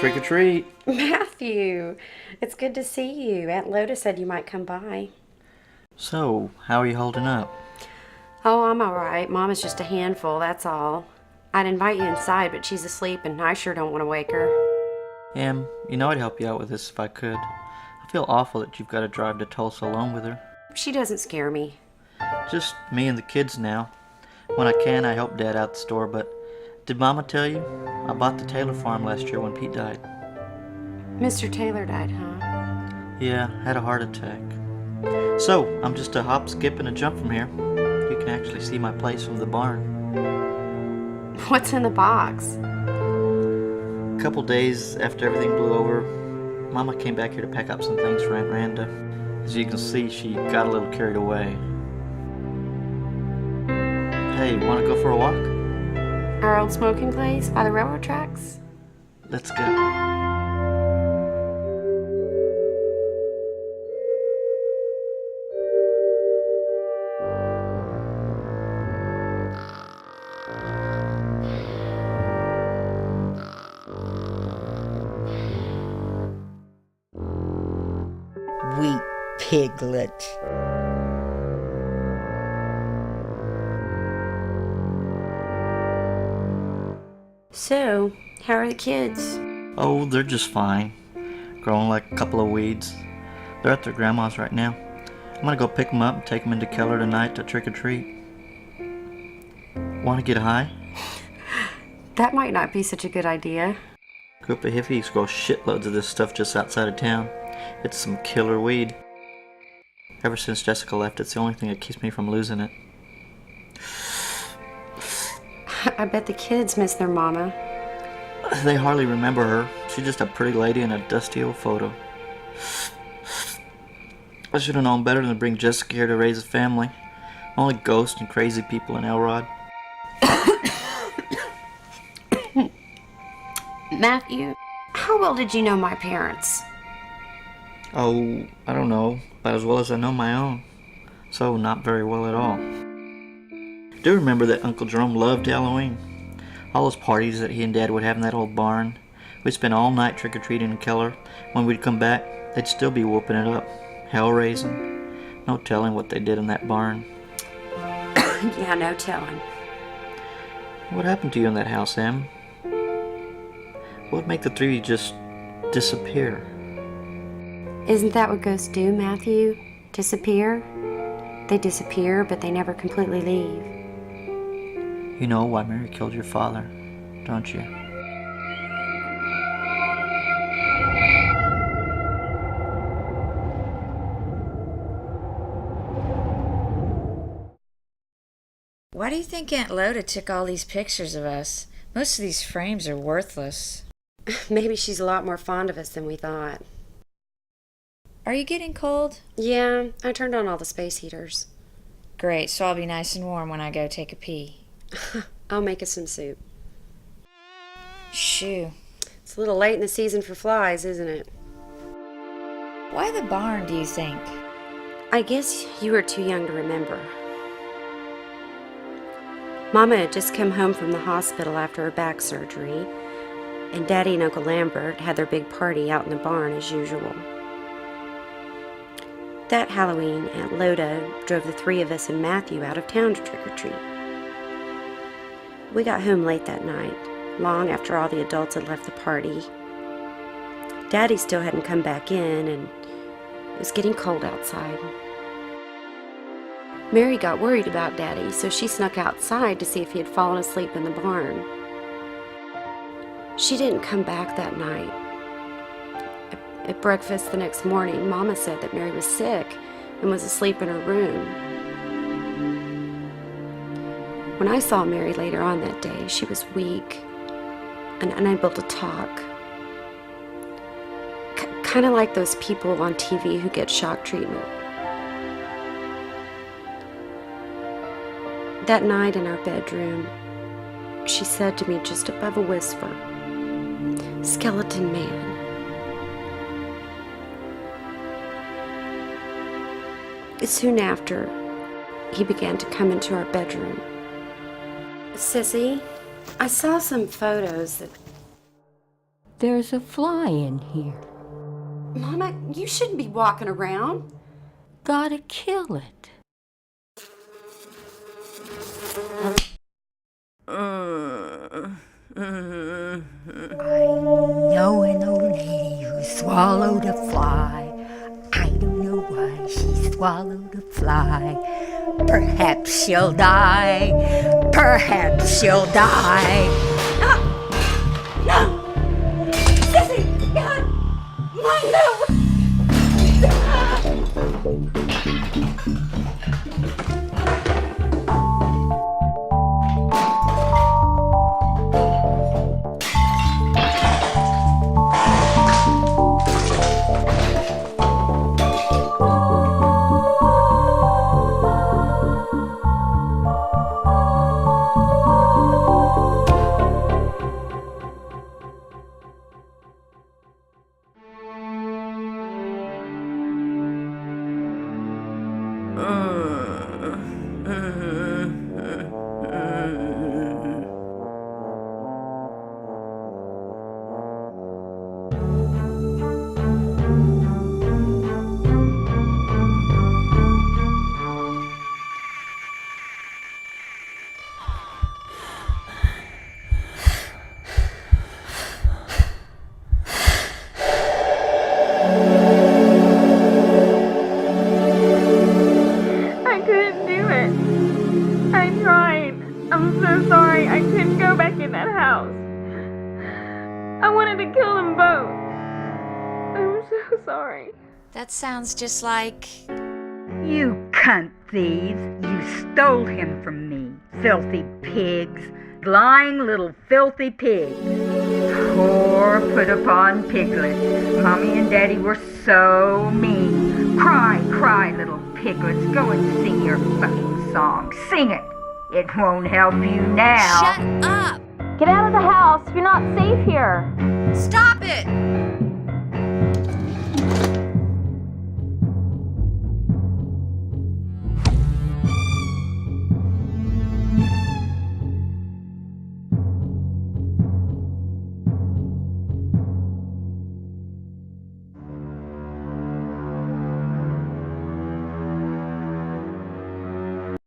Trick or treat. Matthew, it's good to see you. Aunt Loda said you might come by. So, how are you holding up? Oh, I'm all right. Mom is just a handful, that's all. I'd invite you inside, but she's asleep and I sure don't want to wake her. Em, I'd help you out with this if I could. I feel awful that you've got to drive to Tulsa alone with her. She doesn't scare me. Just me and the kids now. When I can, I help Dad out the store, but did Mama tell you? I bought the Taylor farm last year when Pete died. Mr. Taylor died, huh? Yeah, had a heart attack. So, I'm just a hop, skip, and a jump from here. You can actually see my place from the barn. What's in the box? A couple days after everything blew over, Mama came back here to pack up some things for Aunt Randa. As you can see, she got a little carried away. Hey, wanna go for a walk? Our old smoking place by the railroad tracks? Let's go. Wheat piglet. So, how are the kids? Oh, they're just fine. Growing like a couple of weeds. They're at their grandma's right now. I'm gonna go pick them up and take them into Keller tonight to trick or treat. Wanna get high? That might not be such a good idea. Group of hippies grow shitloads of this stuff just outside of town. It's some killer weed. Ever since Jessica left, it's the only thing that keeps me from losing it. I bet the kids miss their mama. They hardly remember her. She's just a pretty lady in a dusty old photo. I should have known better than to bring Jessica here to raise a family. Only ghosts and crazy people in Elrod. Matthew, how well did you know my parents? Oh, I don't know. About as well as I know my own. So, not very well at all. I do remember that Uncle Jerome loved Halloween. All those parties that he and Dad would have in that old barn. We'd spend all night trick-or-treating in Keller. When we'd come back, they'd still be whooping it up. Hell-raising. No telling what they did in that barn. Yeah, no telling. What happened to you in that house, Em? What would make the three of you just disappear? Isn't that what ghosts do, Matthew? Disappear? They disappear, but they never completely leave. You know why Mary killed your father, don't you? Why do you think Aunt Loda took all these pictures of us? Most of these frames are worthless. Maybe she's a lot more fond of us than we thought. Are you getting cold? Yeah, I turned on all the space heaters. Great, so I'll be nice and warm when I go take a pee. I'll make us some soup. Shoo. It's a little late in the season for flies, isn't it? Why the barn, do you think? I guess you were too young to remember. Mama had just come home from the hospital after her back surgery, and Daddy and Uncle Lambert had their big party out in the barn as usual. That Halloween, Aunt Loda drove the three of us and Matthew out of town to trick-or-treat. We got home late that night, long after all the adults had left the party. Daddy still hadn't come back in, and it was getting cold outside. Mary got worried about Daddy, so she snuck outside to see if he had fallen asleep in the barn. She didn't come back that night. At breakfast the next morning, Mama said that Mary was sick and was asleep in her room. When I saw Mary later on that day, she was weak and unable to talk. Kind of like those people on TV who get shock treatment. That night in our bedroom, she said to me just above a whisper, "Skeleton man." Soon after, he began to come into our bedroom. "Sissy, I saw some photos that..." There's a fly in here. Mama, you shouldn't be walking around. Gotta kill it. I know an old lady who swallowed a fly. I don't know why she swallowed a fly. Perhaps she'll die. Perhaps she'll die. No! Sissy! God! Mom, no! I couldn't do it. I tried. I'm so sorry. I couldn't go back in that house. I wanted to kill them both. I'm so sorry. That sounds just like... You cunt thieves! You stole him from me, filthy pigs! Lying little filthy pigs! Poor put-upon piglets! Mommy and Daddy were so mean! Cry, cry, little piglets! Go and sing your fucking song! Sing it! It won't help you now! Shut up! Get out of the house. You're not safe here. Stop it!